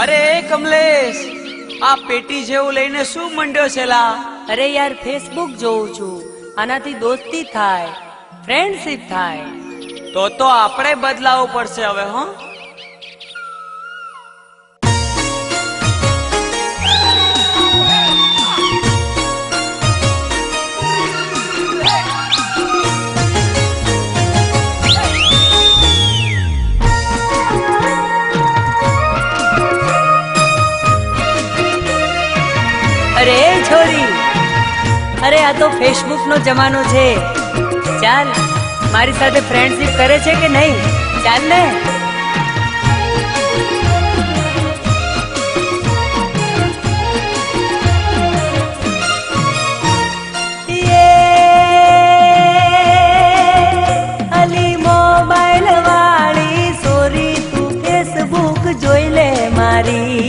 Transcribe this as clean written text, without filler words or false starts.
અરે કમલેશ, આ પેટી જેવું લઈને શું મંડ્યો છે લા? અરે યાર, ફેસબુક જોઉં છું. આનાથી દોસ્તી થાય, ફ્રેન્ડશિપ થાય. તો આપણે બદલાવવું પડશે હવે. હો અરે છોરી, અરે આ તો ફેસબુક નો જમાનો છે. ચાલ, મારી સાથે ફ્રેન્ડશિપ કરે છે કે નહીં? ચાલ ને. અલી મોબાઈલ વાળી સોરી, તું ફેસબુક જોઈ લે મારી.